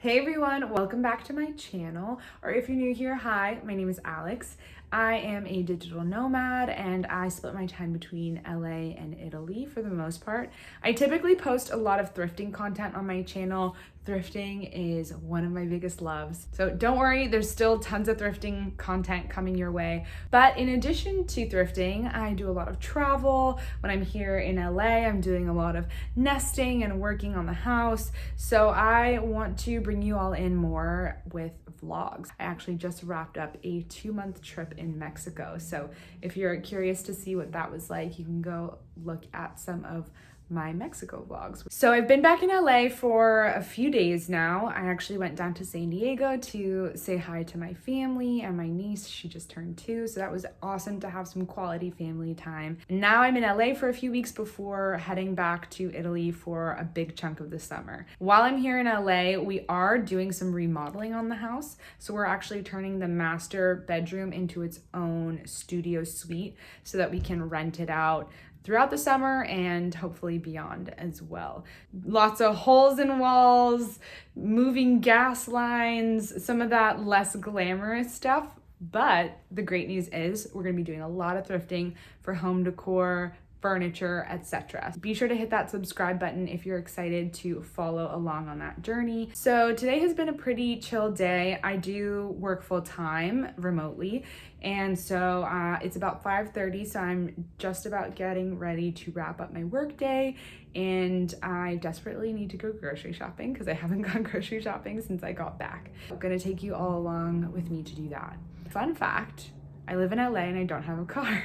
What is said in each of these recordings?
Hey everyone, welcome back to my channel, or if you're new here, hi, my name is Alex. I am a digital nomad and I split my time between LA and Italy for the most part. I typically post a lot of thrifting content on my channel. Thrifting is one of my biggest loves. So don't worry, there's still tons of thrifting content coming your way. But in addition to thrifting, I do a lot of travel. When I'm here in LA, I'm doing a lot of nesting and working on the house. So I want to bring you all in more with vlogs. I actually just wrapped up a 2-month trip in Mexico. So if you're curious to see what that was like, you can go look at some of my Mexico vlogs. So I've been back in LA for a few days now. I actually went down to San Diego to say hi to my family and my niece. She just turned 2, so that was awesome to have some quality family time. And now I'm in LA for a few weeks before heading back to Italy for a big chunk of the summer. While I'm here in LA, we are doing some remodeling on the house. So we're actually turning the master bedroom into its own studio suite so that we can rent it out throughout the summer and hopefully beyond as well. Lots of holes in walls, moving gas lines, some of that less glamorous stuff. But the great news is we're gonna be doing a lot of thrifting for home decor, furniture, etc. Be sure to hit that subscribe button if you're excited to follow along on that journey. So today has been a pretty chill day. I do work full time remotely, and so it's about 5:30, so I'm just about getting ready to wrap up my work day, and I desperately need to go grocery shopping because I haven't gone grocery shopping since I got back. I'm gonna take you all along with me to do that. Fun fact, I live in LA and I don't have a car.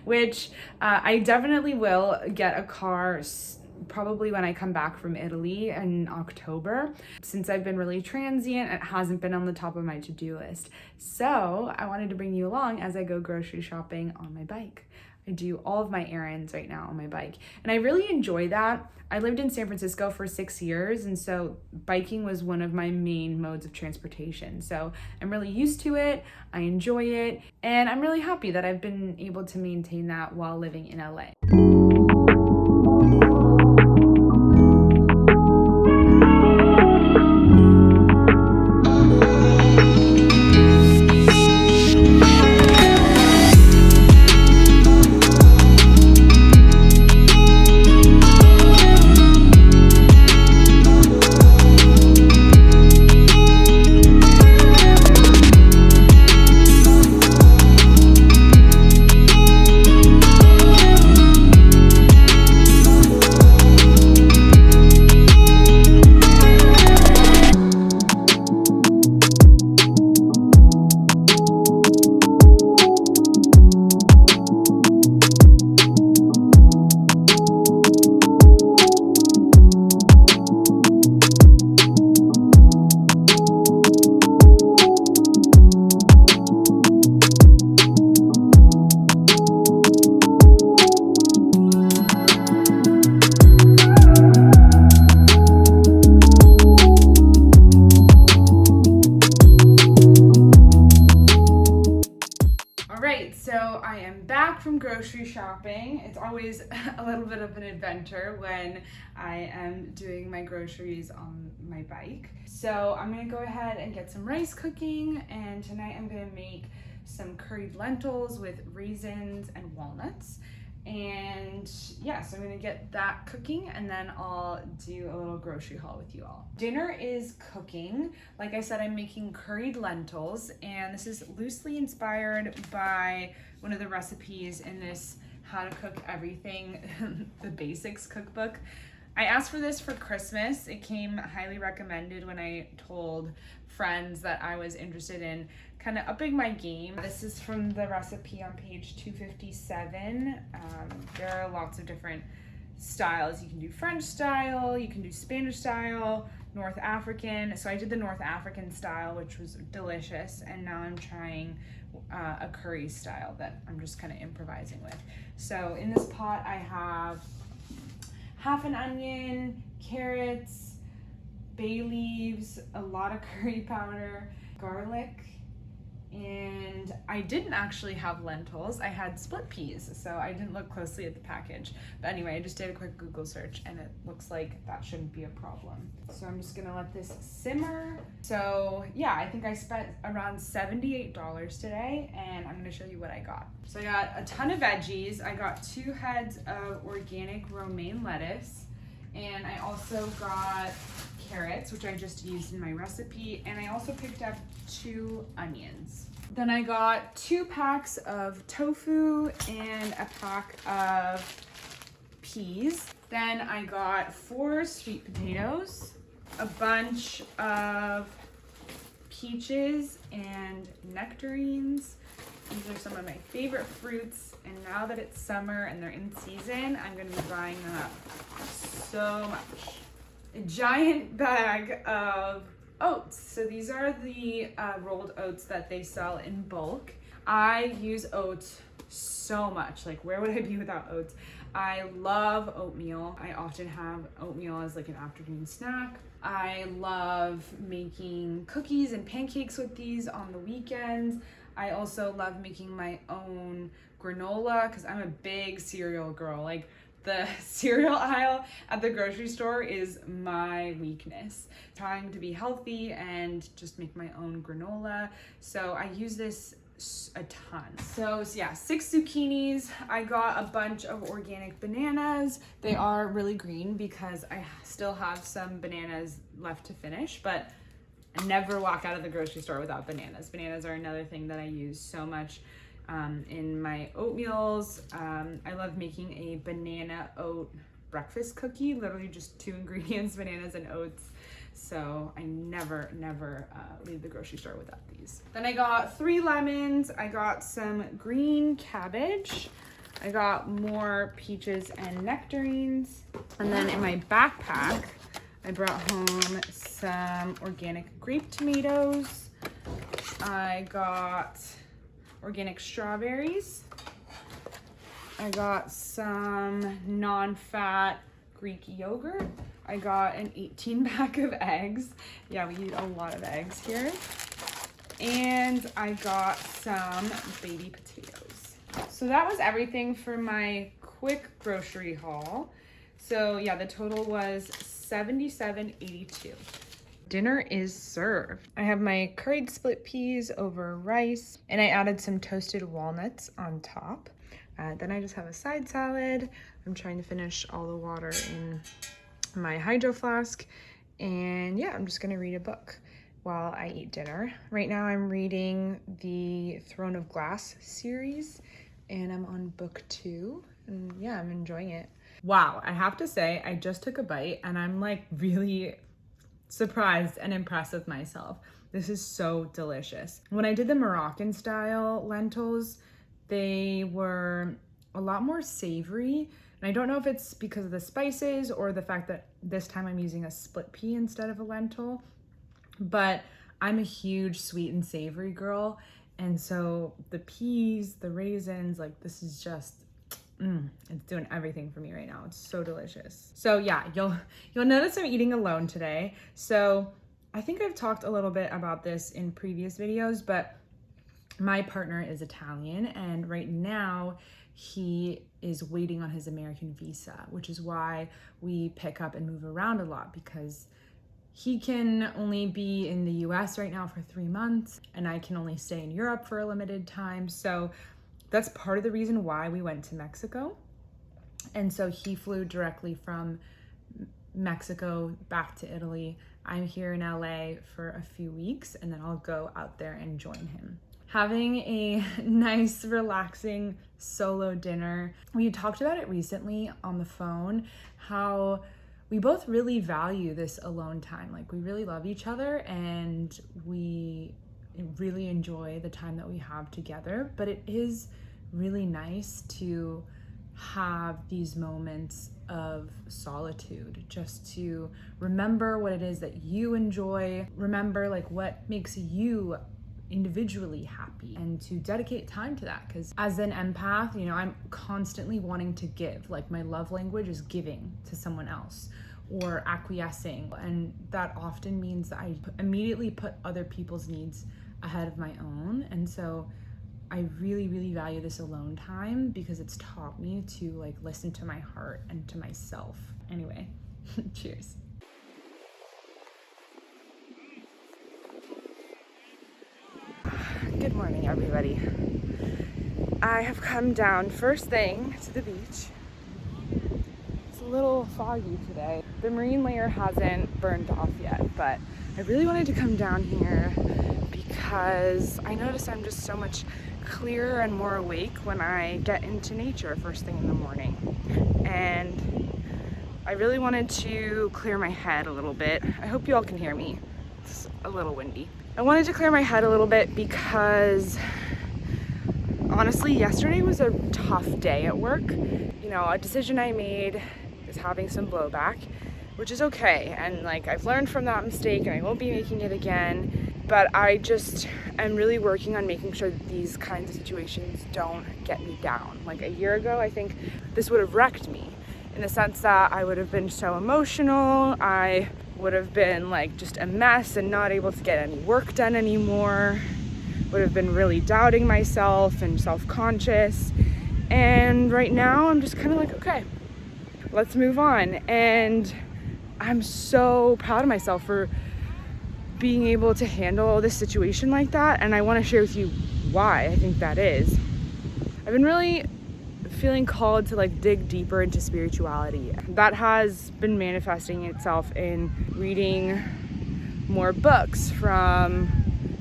Which I definitely will get a car probably when I come back from Italy in October. Since I've been really transient, it hasn't been on the top of my to-do list. So I wanted to bring you along as I go grocery shopping on my bike. I do all of my errands right now on my bike, and I really enjoy that. I lived in San Francisco for 6 years, and so biking was one of my main modes of transportation. So I'm really used to it, I enjoy it, and I'm really happy that I've been able to maintain that while living in LA. So I am back from grocery shopping. It's always a little bit of an adventure when I am doing my groceries on my bike. So I'm gonna go ahead and get some rice cooking, and tonight I'm gonna make some curried lentils with raisins and walnuts. And yeah, so I'm gonna get that cooking and then I'll do a little grocery haul with you all. Dinner is cooking. Like I said, I'm making curried lentils, and this is loosely inspired by one of the recipes in this How to Cook Everything, the Basics cookbook. I asked for this for Christmas. It came highly recommended when I told friends that I was interested in kind of upping my game. This is from the recipe on page 257. There are lots of different styles. You can do French style, you can do Spanish style, North African. So I did the North African style, which was delicious, and now I'm trying a curry style that I'm just kind of improvising with. So in this pot I have half an onion, carrots, bay leaves, a lot of curry powder, garlic, And I didn't actually have lentils. I had split peas, so I didn't look closely at the package. But anyway, I just did a quick Google search and it looks like that shouldn't be a problem. So I'm just gonna let this simmer. So yeah, I think I spent around $78 today, and I'm gonna show you what I got. So I got a ton of veggies. I got 2 heads of organic romaine lettuce, and I also got carrots, which I just used in my recipe, and I also picked up 2 onions. Then I got 2 packs of tofu and a pack of peas. Then I got 4 sweet potatoes, a bunch of peaches and nectarines. These are some of my favorite fruits, and now that it's summer and they're in season, I'm gonna be buying them up so much. A giant bag of oats. So these are the rolled oats that they sell in bulk. I use oats so much. Like, where would I be without oats? I love oatmeal. I often have oatmeal as like an afternoon snack. I love making cookies and pancakes with these on the weekends. I also love making my own granola because I'm a big cereal girl. Like, the cereal aisle at the grocery store is my weakness. Trying to be healthy and just make my own granola. So I use this a ton. So yeah, 6 zucchinis. I got a bunch of organic bananas. They are really green because I still have some bananas left to finish, but I never walk out of the grocery store without bananas. Bananas are another thing that I use so much in my oatmeals. I love making a banana oat breakfast cookie, literally just 2 ingredients, bananas and oats. So I never leave the grocery store without these. Then I got 3 lemons. I got some green cabbage. I got more peaches and nectarines. And then in my backpack, I brought home some organic grape tomatoes. I got organic strawberries. I got some non-fat Greek yogurt. I got an 18-pack of eggs. Yeah, we eat a lot of eggs here. And I got some baby potatoes. So that was everything for my quick grocery haul. So yeah, the total was $77.82. Dinner is served. I have my curried split peas over rice, and I added some toasted walnuts on top. Then I just have a side salad. I'm trying to finish all the water in my hydro flask. And yeah, I'm just gonna read a book while I eat dinner. Right now I'm reading the Throne of Glass series, and I'm on book 2. And yeah, I'm enjoying it. Wow, I have to say, I just took a bite and I'm like really surprised and impressed with myself. This is so delicious. When I did the Moroccan style lentils, they were a lot more savory. And I don't know if it's because of the spices or the fact that this time I'm using a split pea instead of a lentil, but I'm a huge sweet and savory girl. And so the peas, the raisins, like this is just, it's doing everything for me right now. It's so delicious. So yeah, you'll notice I'm eating alone today. So I think I've talked a little bit about this in previous videos, but my partner is Italian, and right now he is waiting on his American visa, which is why we pick up and move around a lot, because he can only be in the US right now for 3 months, and I can only stay in Europe for a limited time. So that's part of the reason why we went to Mexico. And so he flew directly from Mexico back to Italy. I'm here in LA for a few weeks, and then I'll go out there and join him. Having a nice, relaxing solo dinner. We talked about it recently on the phone, how we both really value this alone time. Like, we really love each other and we really enjoy the time that we have together, but it is really nice to have these moments of solitude, just to remember what it is that you enjoy, remember like what makes you individually happy, and to dedicate time to that. Because as an empath, you know, I'm constantly wanting to give. Like, my love language is giving to someone else or acquiescing, and that often means that I immediately put other people's needs ahead of my own. And so I really, really value this alone time because it's taught me to like listen to my heart and to myself. Anyway, cheers. Good morning, everybody. I have come down first thing to the beach. It's a little foggy today. The marine layer hasn't burned off yet, but I really wanted to come down here because I notice I'm just so much clearer and more awake when I get into nature first thing in the morning. And I really wanted to clear my head a little bit. I hope you all can hear me. It's a little windy. I wanted to clear my head a little bit because honestly, yesterday was a tough day at work. You know, a decision I made is having some blowback, which is okay. And like, I've learned from that mistake and I won't be making it again. But I just am really working on making sure that these kinds of situations don't get me down. Like a year ago, I think this would have wrecked me in the sense that I would have been so emotional. I would have been like just a mess and not able to get any work done anymore. Would have been really doubting myself and self-conscious. And right now I'm just kind of like, okay, let's move on. And I'm so proud of myself for being able to handle this situation like that. And I want to share with you why I think that is. I've been really feeling called to like dig deeper into spirituality. That has been manifesting itself in reading more books from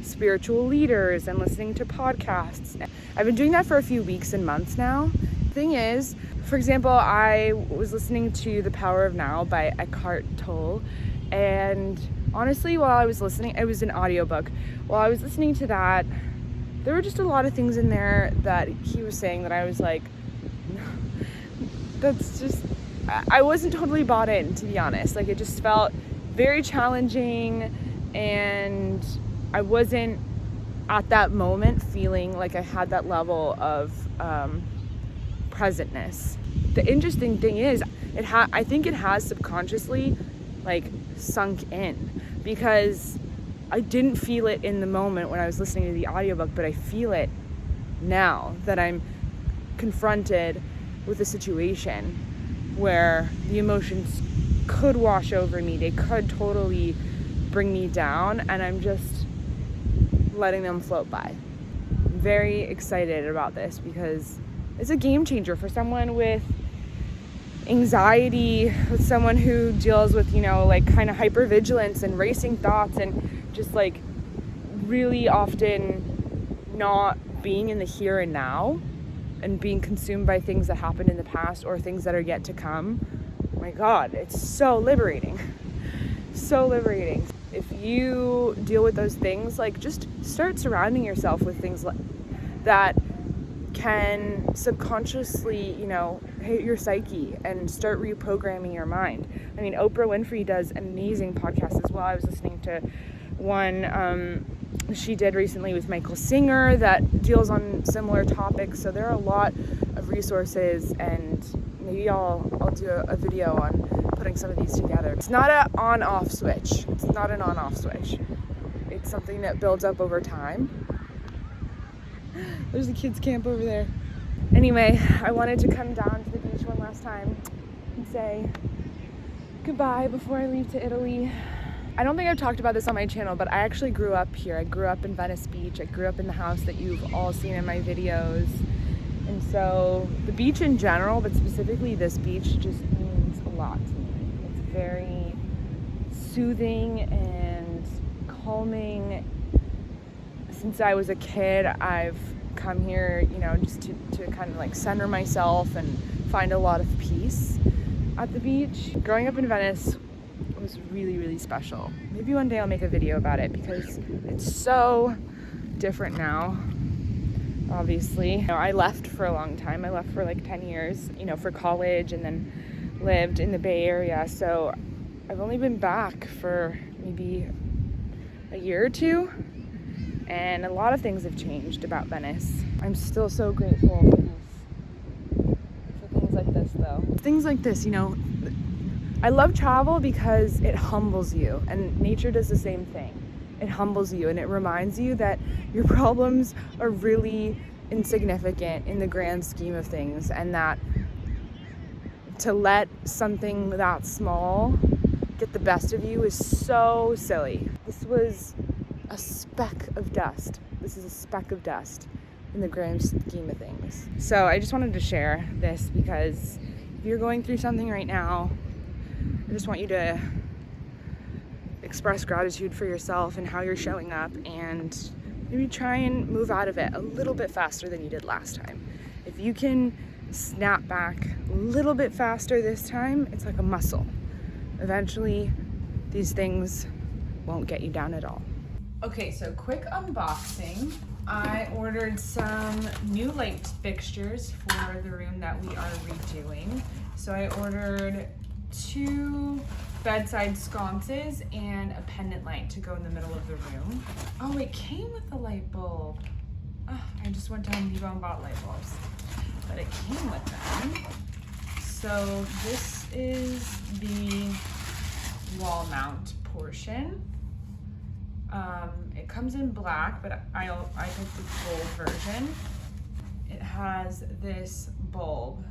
spiritual leaders and listening to podcasts. I've been doing that for a few weeks and months now. The thing is, for example, I was listening to The Power of Now by Eckhart Tolle, and honestly, while I was listening, it was an audiobook. While I was listening to that, there were just a lot of things in there that he was saying that I was like, no, that's just, I wasn't totally bought in, to be honest. Like, it just felt very challenging, and I wasn't at that moment feeling like I had that level of presentness. The interesting thing is, I think it has subconsciously like sunk in, because I didn't feel it in the moment when I was listening to the audiobook, but I feel it now that I'm confronted with a situation where the emotions could wash over me. They could totally bring me down, and I'm just letting them float by. I'm very excited about this because it's a game changer for someone with anxiety, with someone who deals with, you know, like kind of hypervigilance and racing thoughts and just like really often not being in the here and now and being consumed by things that happened in the past or things that are yet to come. Oh my God, it's so liberating. So liberating. If you deal with those things, like just start surrounding yourself with things that can subconsciously, you know, hit your psyche and start reprogramming your mind. I mean, Oprah Winfrey does amazing podcasts as well. I was listening to one she did recently with Michael Singer that deals on similar topics. So there are a lot of resources, and maybe I'll do a video on putting some of these together. It's not an on-off switch. It's not an on-off switch. It's something that builds up over time. There's a kids camp over there. Anyway, I wanted to come down to the beach one last time and say goodbye before I leave to Italy. I don't think I've talked about this on my channel, but I actually grew up here. I grew up in Venice Beach. I grew up in the house that you've all seen in my videos. And so the beach in general, but specifically this beach, just means a lot to me. It's very soothing and calming. Since I was a kid, I've come here, you know, just to kind of like center myself and find a lot of peace at the beach. Growing up in Venice was really, really special. Maybe one day I'll make a video about it because it's so different now, obviously. You know, I left for a long time. I left for like 10 years, you know, for college, and then lived in the Bay Area. So I've only been back for maybe a year or two. And a lot of things have changed about Venice. I'm still so grateful for things like this, though. Things like this, you know, I love travel because it humbles you, and nature does the same thing. it humbles you and it reminds you that your problems are really insignificant in the grand scheme of things, and that to let something that small get the best of you is so silly. This was a speck of dust. This is a speck of dust in the grand scheme of things. So I just wanted to share this because if you're going through something right now, I just want you to express gratitude for yourself and how you're showing up, and maybe try and move out of it a little bit faster than you did last time. If you can snap back a little bit faster this time, it's like a muscle. Eventually, these things won't get you down at all. Okay, so quick unboxing. I ordered some new light fixtures for the room that we are redoing. So I ordered 2 bedside sconces and a pendant light to go in the middle of the room. Oh, it came with a light bulb. Oh, I just went to Home Depot and bought light bulbs, but it came with them. So this is the wall mount portion. It comes in black, but I picked the gold version. It has this bulb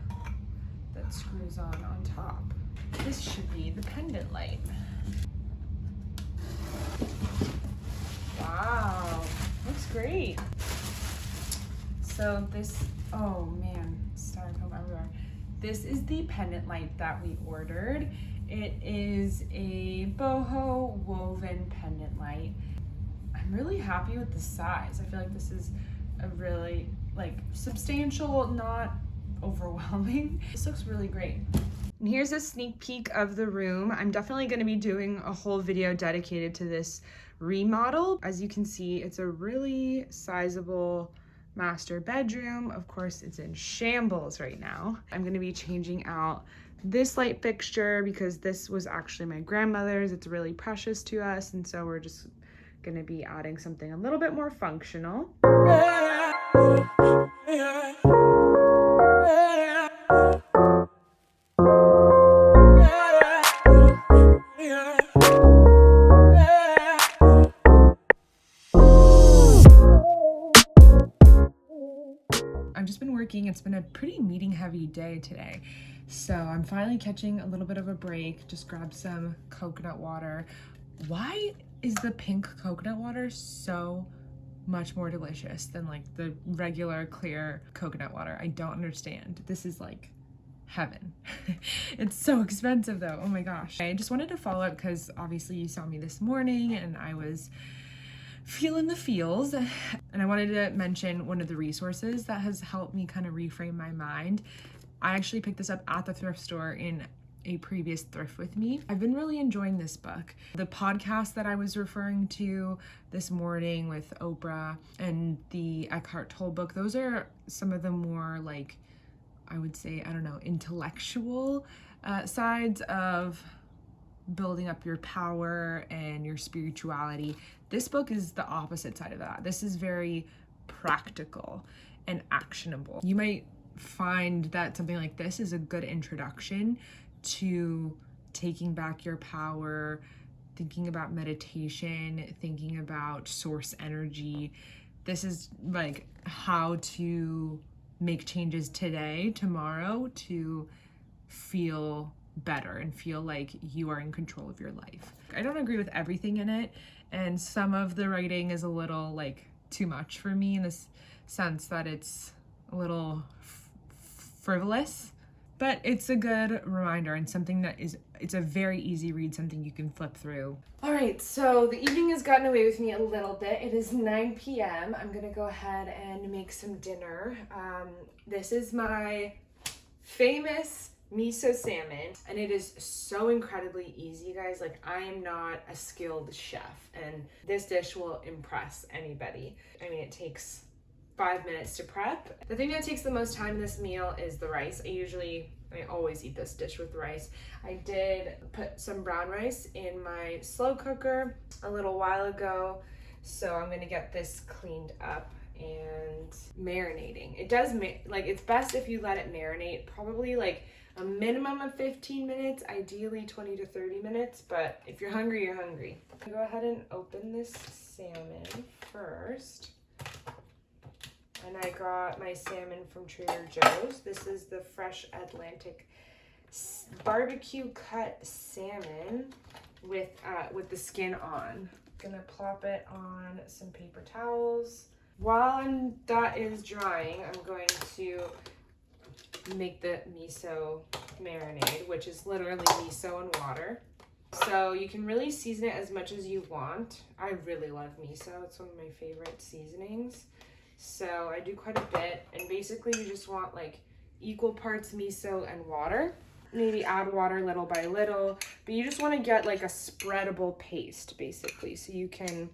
that screws on top. This should be the pendant light. Wow, looks great. So this, oh man, styrofoam everywhere. This is the pendant light that we ordered. It is a boho woven pendant light. I'm really happy with the size. I feel like this is a really substantial, not overwhelming. This looks really great. And here's a sneak peek of the room. I'm definitely going to be doing a whole video dedicated to this remodel. As you can see, it's a really sizable master bedroom. Of course, it's in shambles right now. I'm going to be changing out this light fixture because this was actually my grandmother's. It's really precious to us, and so we're just going to be adding something a little bit more functional. I've just been working. It's been a pretty meeting heavy day today. So I'm finally catching a little bit of a break. Just grabbed some coconut water. Why is the pink coconut water so much more delicious than like the regular clear coconut water? I don't understand. This is like heaven. It's so expensive though. Oh my gosh. I just wanted to follow up because obviously you saw me this morning and I was feeling the feels, and I wanted to mention one of the resources that has helped me kind of reframe my mind. I actually picked this up at the thrift store in a previous thrift with me. I've been really enjoying this book. The podcast that I was referring to this morning with Oprah and the Eckhart Tolle book, those are some of the more I would say, I don't know, intellectual sides of building up your power and your spirituality. This book is the opposite side of that. This is very practical and actionable. You might find that something like this is a good introduction to taking back your power, thinking about meditation, thinking about source energy. This is like how to make changes today, tomorrow, to feel better and feel like you are in control of your life. I don't agree with everything in it, and some of the writing is a little too much for me in this sense that it's a little frivolous, but it's a good reminder and something that it's a very easy read, something you can flip through. All right, so the evening has gotten away with me a little bit. It is 9 p.m. I'm gonna go ahead and make some dinner. This is my famous miso salmon, and it is so incredibly easy, guys. I am not a skilled chef, and this dish will impress anybody. I mean, it takes 5 minutes to prep. The thing that takes the most time in this meal is the rice. I always eat this dish with rice. I did put some brown rice in my slow cooker a little while ago, so I'm gonna get this cleaned up and marinating. It does, like, it's best if you let it marinate, probably like a minimum of 15 minutes, ideally 20 to 30 minutes, but if you're hungry, you're hungry. I'll go ahead and open this salmon first. And I got my salmon from Trader Joe's. This is the fresh Atlantic barbecue cut salmon with the skin on. Gonna plop it on some paper towels. While that is drying, I'm going to make the miso marinade, which is literally miso and water. So you can really season it as much as you want. I really love miso. It's one of my favorite seasonings. So I do quite a bit, and basically you just want like equal parts miso and water. Maybe add water little by little, but you just want to get like a spreadable paste basically, so you can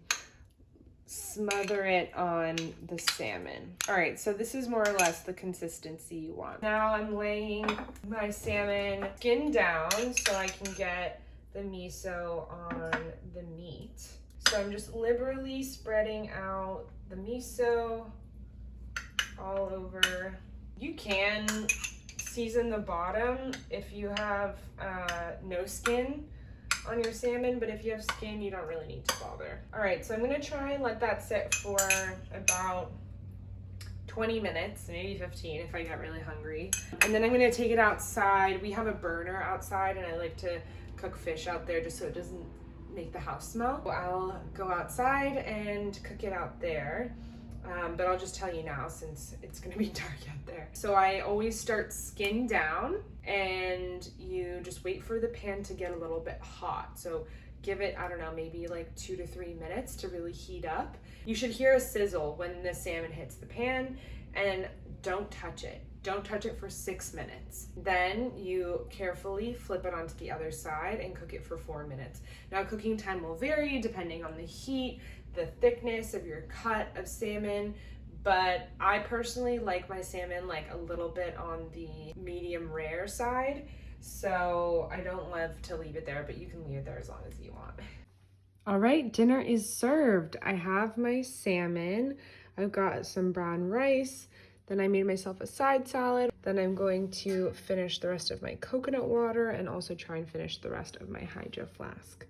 smother it on the salmon. All right, so this is more or less the consistency you want. Now I'm laying my salmon skin down so I can get the miso on the meat. So I'm just liberally spreading out the miso all over. You can season the bottom if you have no skin on your salmon, but if you have skin, you don't really need to bother. All right, so I'm gonna try and let that sit for about 20 minutes, maybe 15 if I get really hungry. And then I'm gonna take it outside. We have a burner outside, and I like to cook fish out there just so it doesn't make the house smell. I'll go outside and cook it out there. But I'll just tell you now since it's gonna be dark out there. So I always start skin down, and you just wait for the pan to get a little bit hot. So give it, I don't know, maybe like 2 to 3 minutes to really heat up. You should hear a sizzle when the salmon hits the pan, and don't touch it. Don't touch it for 6 minutes. Then you carefully flip it onto the other side and cook it for 4 minutes. Now cooking time will vary depending on the heat, the thickness of your cut of salmon, but I personally like my salmon like a little bit on the medium rare side, so I don't love to leave it there, but you can leave it there as long as you want. All right, dinner is served. I have my salmon, I've got some brown rice, then I made myself a side salad. Then I'm going to finish the rest of my coconut water and also try and finish the rest of my hydro flask.